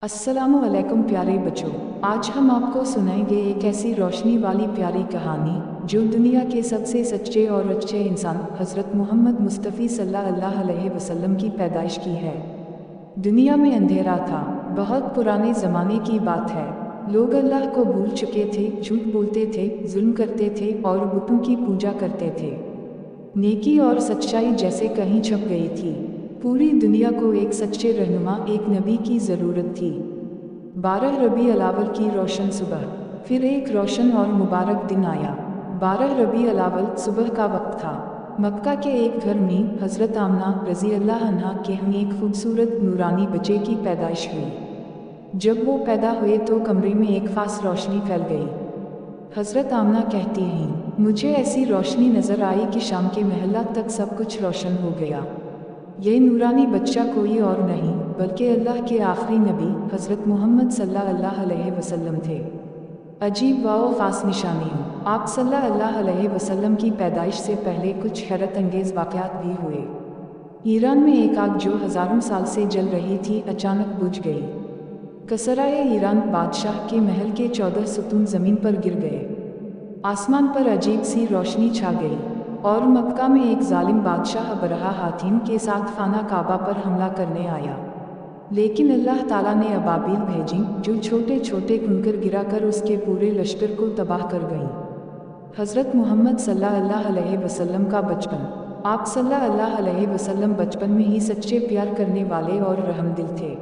अस्सलामु अलैकुम प्यारे बच्चों, आज हम आपको सुनाएंगे एक ऐसी रोशनी वाली प्यारी कहानी जो दुनिया के सबसे सच्चे और अच्छे इंसान हज़रत मोहम्मद मुस्तफ़ी सल्लल्लाहु अलैहि वसल्लम की पैदाइश की है। दुनिया में अंधेरा था, बहुत पुराने ज़माने की बात है। लोग अल्लाह को भूल चुके थे, झूठ बोलते थे, जुल्म करते थे और बुतों की पूजा करते थे। नेकी और सच्चाई जैसे कहीं छप गई थी। पूरी दुनिया को एक सच्चे रहनुमा, एक नबी की ज़रूरत थी। 12 रबी अलावल की रोशन सुबह। फिर एक रोशन और मुबारक दिन आया। 12 रबी अलावल सुबह का वक्त था। मक्का के एक घर में हज़रत आमना रज़ी अल्लाह अन्हा के यहाँ एक खूबसूरत नूरानी बच्चे की पैदाइश हुई। जब वो पैदा हुए तो कमरे में एक खास रोशनी फैल गई। हज़रत आमना कहती हैं, मुझे ऐसी रोशनी नज़र आई कि शाम के महल्ला तक सब कुछ रोशन हो गया। यह नूरानी बच्चा कोई और नहीं बल्कि अल्लाह के आखिरी नबी हज़रत मोहम्मद सल्लल्लाहु अलैहि वसल्लम थे। अजीब व ख़ास निशानी हो, आप सल्लल्लाहु अलैहि वसल्लम की पैदाइश से पहले कुछ हैरत अंगेज़ वाक़यात भी हुए। ईरान में एक आग जो हज़ारों साल से जल रही थी अचानक बुझ गई। कसराए ईरान बादशाह के महल के 14 सुतून ज़मीन पर गिर गए। आसमान पर अजीब सी रोशनी छा गई और मक्का में एक जालिम बादशाह अबरहा हाथीम के साथ खाना काबा पर हमला करने आया। लेकिन अल्लाह ताला ने अबाबील भेजी जो छोटे छोटे कंकर गिराकर उसके पूरे लश्कर को तबाह कर गईं। हज़रत मोहम्मद सल्लल्लाहु अलैहि वसल्लम का बचपन। आप सल्लल्लाहु अलैहि वसल्लम बचपन में ही सच्चे प्यार करने वाले और रहमदिल थे।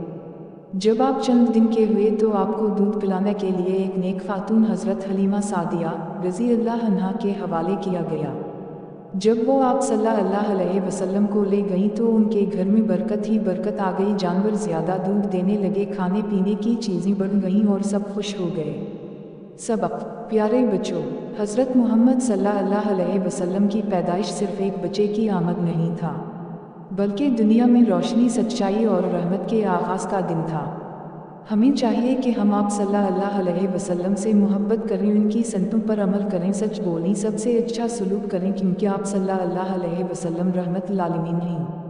जब आप चंद दिन के हुए तो आपको दूध पिलाने के लिए एक नेक खातून हज़रत हलीमा सादिया रज़ी अल्लाह अन्हा के हवाले किया गया। जब वो आप सल्लल्लाहु अलैहि वसल्लम को ले गईं तो उनके घर में बरकत ही बरकत आ गई। जानवर ज़्यादा दूध देने लगे, खाने पीने की चीज़ें बढ़ गईं और सब खुश हो गए। सबक। प्यारे बच्चों, हज़रत मोहम्मद सल्लल्लाहु अलैहि वसल्लम की पैदाइश सिर्फ़ एक बच्चे की आमद नहीं था बल्कि दुनिया में रोशनी, सच्चाई और रहमत के आगाज़ का दिन था। हमें चाहिए कि हम आप सल्लल्लाहु अलैहि वसल्लम से मोहब्बत करें, उनकी सन्नतों पर अमल करें, सच बोलें, सबसे अच्छा सलूक करें क्योंकि आप सल्लल्लाहु अलैहि वसल्लम रहमत लिल आलमीन हैं।